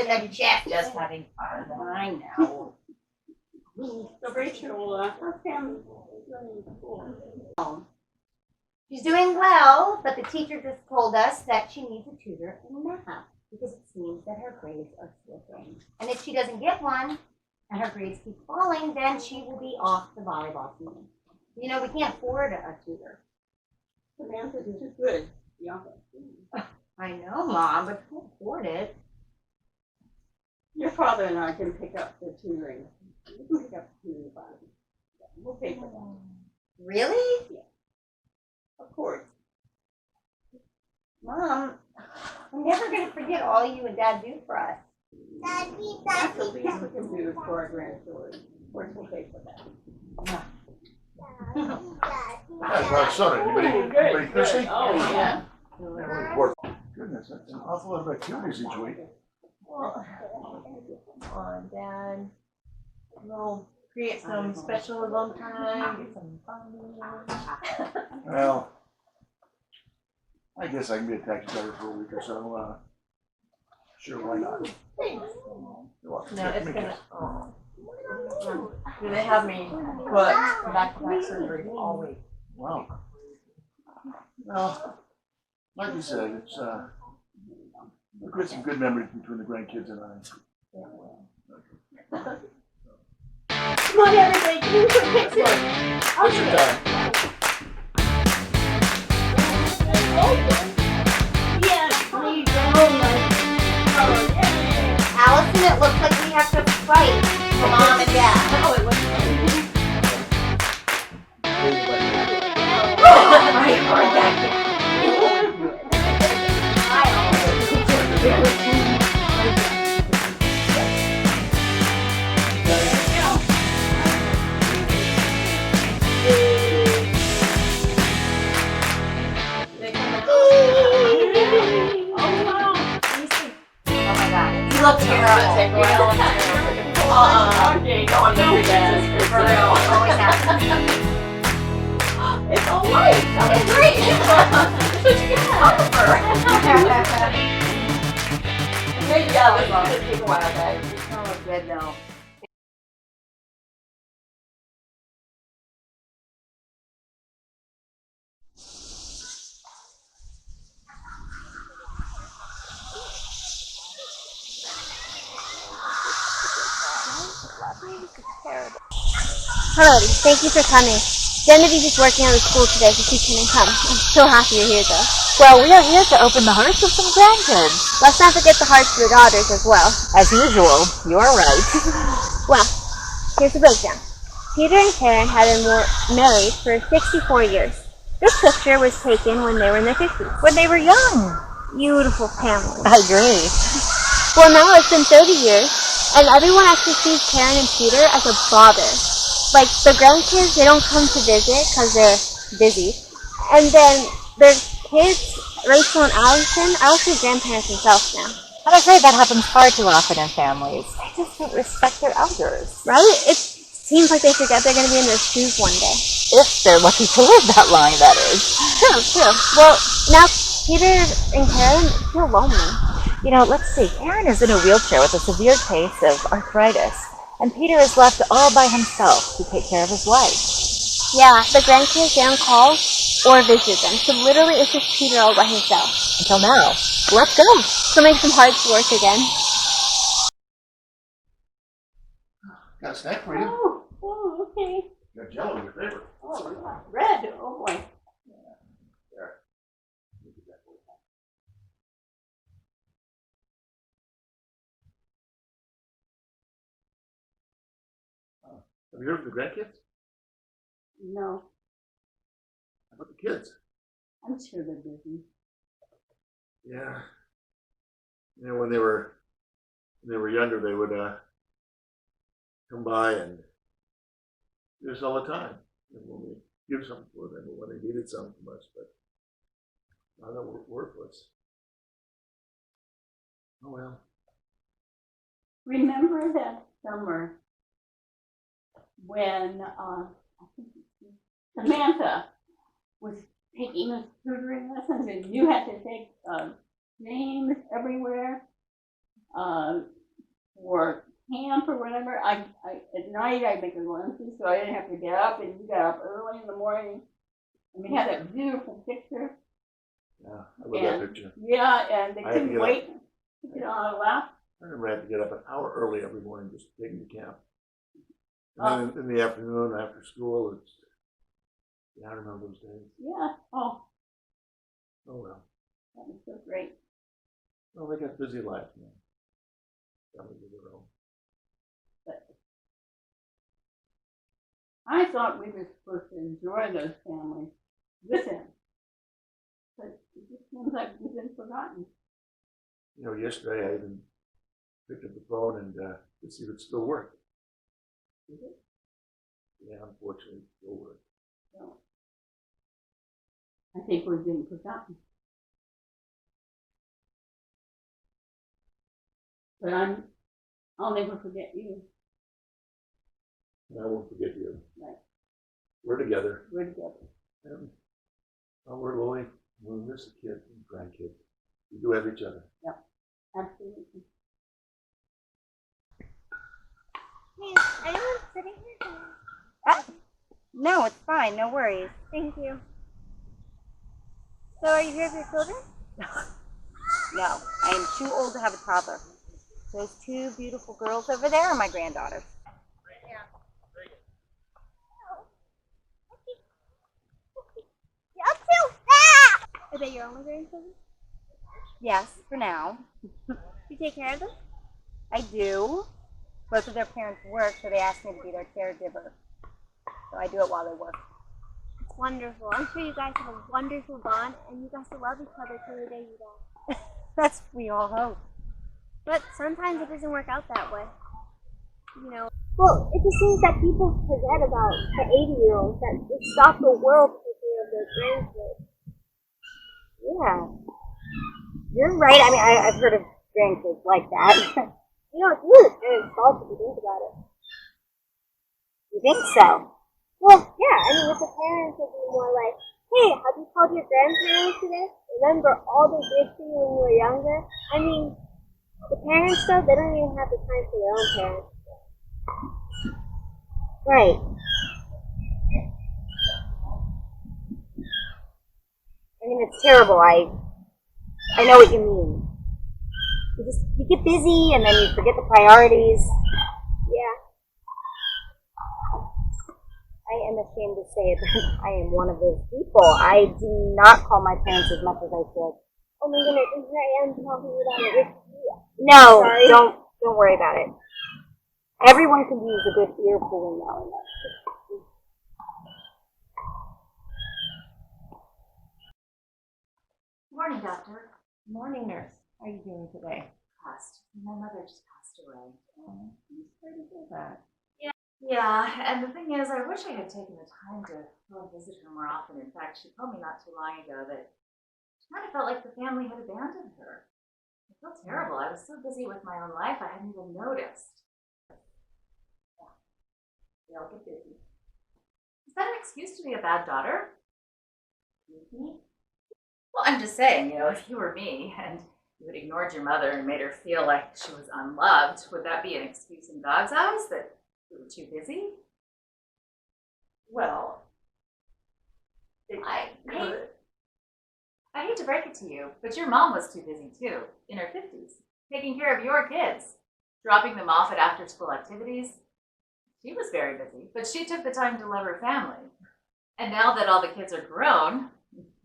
in the chest. Just having fun. I know. So Rachel, her family's really cool. She's doing well, but the teacher just told us that she needs a tutor in math because it seems that her grades are slipping. And if she doesn't get one and her grades keep falling, then she will be off the volleyball team. You know, we can't afford a tutor. Samantha's too good. Yeah. I know, Mom, but I can't afford it. Your father and I can pick up the tutoring. We can pick up the tutoring fund. We'll pay for that. Really? Yeah. Of course. Mom, I'm never going to forget all you and Dad do for us. That's the least we can do for our grandchildren. Of course, we'll pay for that. That's my son. Anybody thirsty? Oh, yeah. Goodness, that's an awful lot of activities each week. Well, come on, Dad. We'll create some special alone time, get some fun. Well, I guess I can be a taxi driver for a week or so. Sure, why not? Thanks. You're welcome. No, it's Make gonna. it. Oh. Do they have me booked back-to-back surgery all week? Wow. Well, like you said, it's we've got some good memories between the grandkids and I. Come on, everybody, can we put pictures? What's your time? Yeah, please, oh my. Allison, it looks like we have to fight for Mom and Dad. Oh, it was. I heard that. You look terrible. Okay, don't do that. For real, always happens. It's all right. It's great. Maybe I was on it. Take a while, guys. Oh, good though. Hello, thank you for coming. Genevieve is working on the school today, so she couldn't come. I'm so happy you're here, though. Well, we are here to open the hearts of some grandkids. Let's not forget the hearts of the daughters as well. As usual, you're right. Well, here's the breakdown. Peter and Karen had been married for 64 years. This picture was taken when they were in their 50s. When they were young. Beautiful family. I agree. Well, now it's been 30 years, and everyone actually sees Karen and Peter as a bother. Like, the grandkids, they don't come to visit because they're busy. And then their kids, Rachel and Allison, are also grandparents themselves now. I'm afraid that happens far too often in families. They just don't respect their elders. Right? It seems like they forget they're going to be in their shoes one day. If they're lucky to live that long, that is. True. Well, now Peter and Karen feel lonely. You know, let's see. Karen is in a wheelchair with a severe case of arthritis. And Peter is left all by himself to take care of his wife. Yeah, the grandkids, they don't call or visit them. So literally, it's just Peter all by himself. Until now. Let's go. So make some hearts work again. Got a snack for you. Oh, okay. Got Jello, your favorite. Oh, red. Oh, boy. There. Have you heard of the grandkids? No, How about the kids? I'm sure they're busy. Yeah. You know, when they were younger, they would come by and do this all the time. And when we give something for them, or when they needed something from us, but now that we're worthless. Oh well. Remember that summer when I think Samantha was taking us tutoring lessons and you had to take names everywhere? for camp or whatever, I at night I make a luncheon so I didn't have to get up, and you got up early in the morning. And we had that beautiful picture. Yeah, I love that picture. Yeah, and they I had to couldn't get up. wait to get on a lap. I remember I had to get up an hour early every morning just to take him to camp. And then in the afternoon after school, it's, yeah, I remember those days. Yeah. Oh, Oh well. that was so great. Well, they got busy lives now. Families of their own. But I thought we were supposed to enjoy those families with him. But it just seems like we've been forgotten. You know, yesterday I even picked up the phone and to see if it still worked. Did it? Yeah, unfortunately, it still worked. So I think we've been forgotten. But I'll never forget you. And I won't forget you. Right. We're together. We're together. And we're lonely. We'll miss the kids and grandkids. We do have each other. Absolutely. Hey, anyone sitting here? No, it's fine. No worries. Thank you. So are you here with your children? No, I am too old to have a toddler. Those two beautiful girls over there are my granddaughters. You're too fat! Are they your only grandchildren? Yes, for now. You take care of them? I do. Both of their parents work, so they asked me to be their caregiver. So I do it while they work. It's wonderful. I'm sure you guys have a wonderful bond, and you guys will love each other till the day you die. That's what we all hope. But sometimes it doesn't work out that way. You know. Well, it just seems that people forget about the 80-year-olds that just stop the world to take care of their grandkids. Yeah. You're right. I mean, I've heard of grandkids like that. You know, it's really parents' fault if you think about it. You think so? Well, yeah, I mean, if the parents would be more like, hey, have you called your grandparents today? Remember all they did for you when you were younger? I mean, the parents, though, they don't even have the time for their own parents. Right. I mean, it's terrible. I know what you mean. You get busy and then you forget the priorities. Yeah. I am ashamed to say it, but I am one of those people. I do not call my parents as much as I should. Oh my goodness, and here I am talking about it. No, Sorry. don't worry about it. Everyone can use a good ear pulling now and then. Morning, doctor. Morning, nurse. How are you doing today? Passed. My mother just passed away. Oh, I'm sorry to hear that. Yeah, and the thing is, I wish I had taken the time to go and visit her more often. In fact, she told me not too long ago that she kind of felt like the family had abandoned her. I felt terrible. I was so busy with my own life, I hadn't even noticed. Yeah, we all get busy. Is that an excuse to be a bad daughter? Mm-hmm. Well, I'm just saying, if you were me and you had ignored your mother and made her feel like she was unloved, would that be an excuse in God's eyes that you were too busy? Well, I hate to break it to you, but your mom was too busy too, in her 50s, taking care of your kids, dropping them off at after-school activities. She was very busy, but she took the time to love her family. And now that all the kids are grown,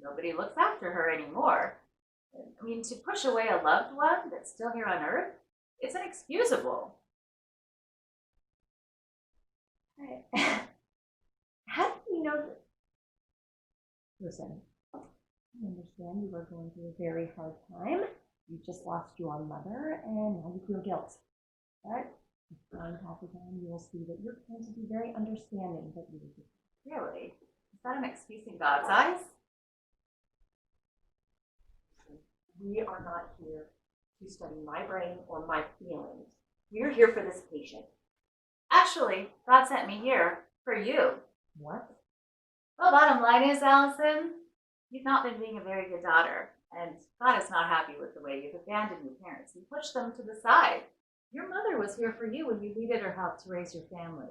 nobody looks after her anymore. I mean, to push away a loved one that's still here on Earth, it's inexcusable. Right. How do you know that? Listen, I understand you are going through a very hard time. You just lost your mother, and now you feel guilt. But with time passes on, you will see that you're going to be very understanding that you do. Really? Is that an excuse in God's eyes? We are not here to study my brain or my feelings. We're here for this patient. Actually, God sent me here for you. What? Well, bottom line is, Allison, you've not been being a very good daughter. And God is not happy with the way you've abandoned your parents and pushed them to the side. Your mother was here for you when you needed her help to raise your family.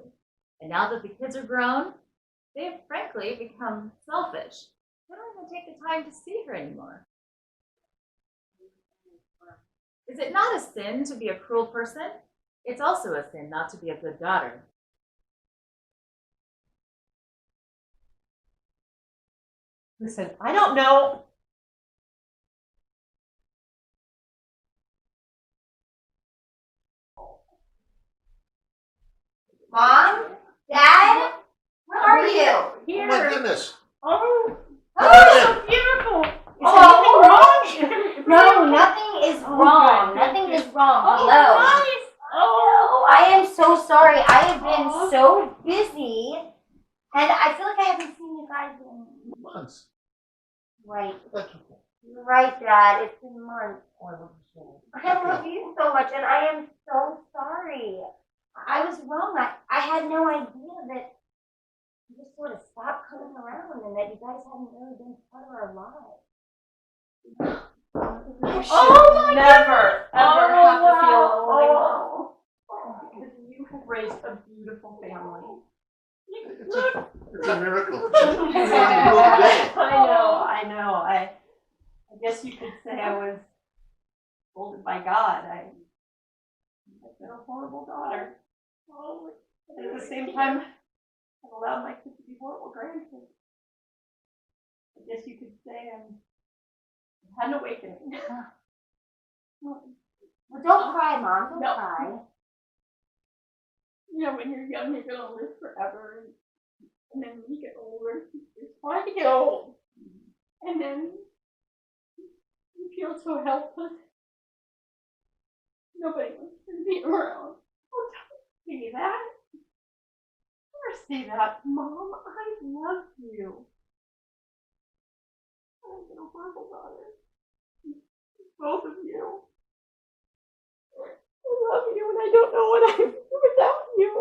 And now that the kids are grown, they've frankly become selfish. They don't even take the time to see her anymore. Is it not a sin to be a cruel person? It's also a sin not to be a good daughter. Listen, I don't know. Mom? Dad? Where are you? Oh Here. my goodness. Oh, Oh, so beautiful. Is Oh. anything wrong? No, nothing is Oh, wrong. good, Nothing good. is wrong. Oh, Hello. nice. Oh, I am so sorry. I have been Oh. so busy, and I feel like I haven't seen you guys in months. right. That's okay. You're right, Dad. It's been months. Oh, I love you so much. I love you so much, and I am so sorry. I was wrong. I had no idea that you just sort of stopped coming around, and that you guys hadn't really been part of our lives. You should Oh my never, ever have to feel lonely. Oh. Because you have raised a beautiful family. It's a miracle. It's a miracle day. I know. I guess you could say I was molded by God. I've been a horrible daughter. And at the same time, I've allowed my kids to be horrible grandkids. I guess you could say I had an awakening. Well, don't cry, Mom. Don't No. cry. You know, when you're young, you're gonna live forever, and then when you get older, it's hard to get old, and then you feel so helpless. Nobody wants to be around. Oh, don't say that. Never say that, Mom. I love you. I've been a horrible daughter. Both of you. I love you, and I don't know what I would do without you.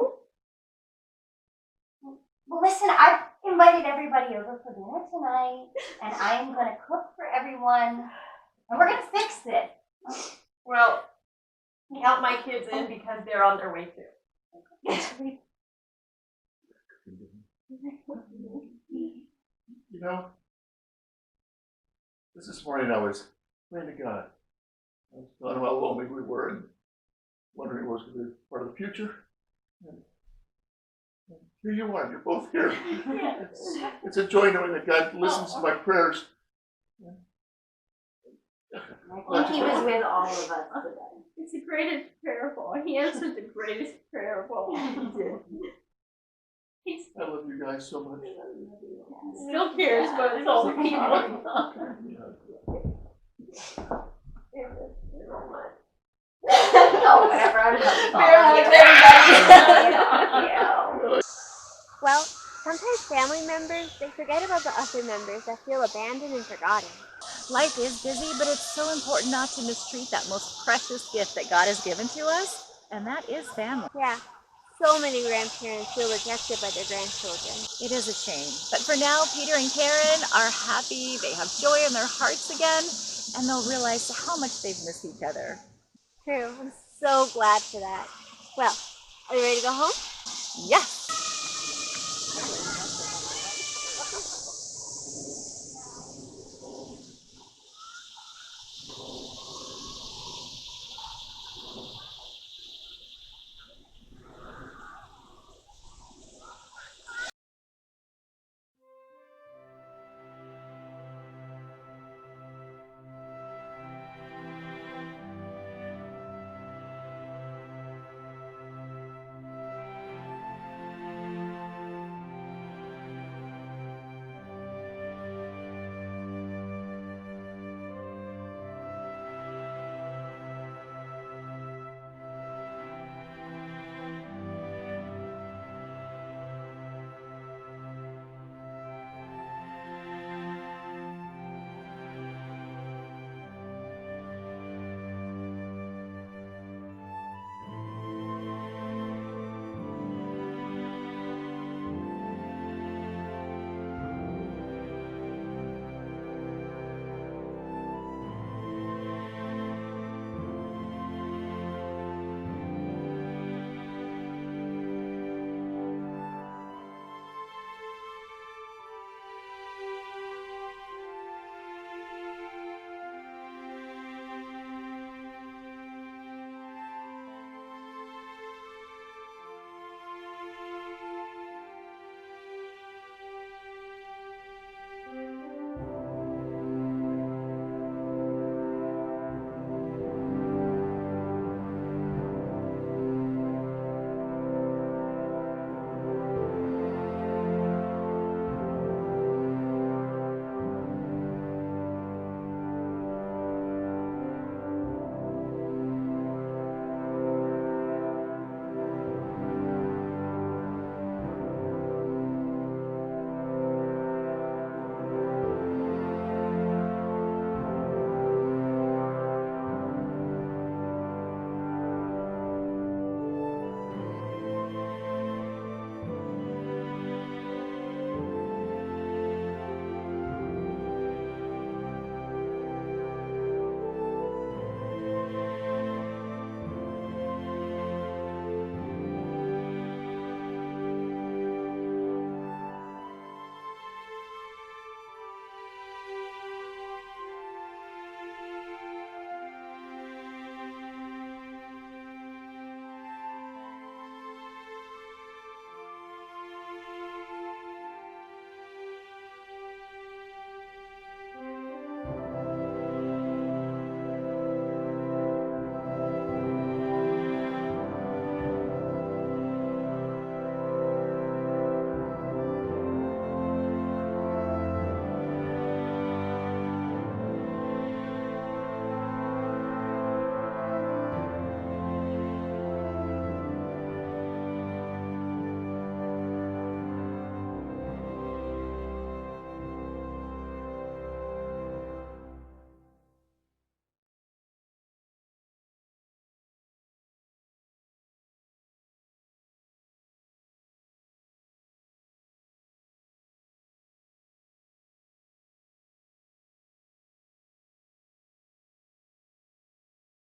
Well, listen, I've invited everybody over for dinner tonight, and I'm going to cook for everyone, and we're going to fix it. Well, count my kids in because they're on their way too. You know, this morning I was praying to God. I was telling him how lonely we were and wondering what was going to be part of the future. And here you are, you're both here. It's a joy knowing that God listens to my prayers. I think he was with all of us today. It's the greatest prayer of all. He answered the greatest prayer of all. He did. He I love you guys so much. still cares about his old people. Oh, whatever. I'm helping all of you. Well, sometimes family members, they forget about the other members that feel abandoned and forgotten. Life is busy, but it's so important not to mistreat that most precious gift that God has given to us, and that is family. Yeah, so many grandparents feel rejected by their grandchildren. It is a shame. But for now, Peter and Karen are happy, they have joy in their hearts again, and they'll realize how much they've missed each other. True, I'm so glad for that. Well, are you ready to go home? Yes!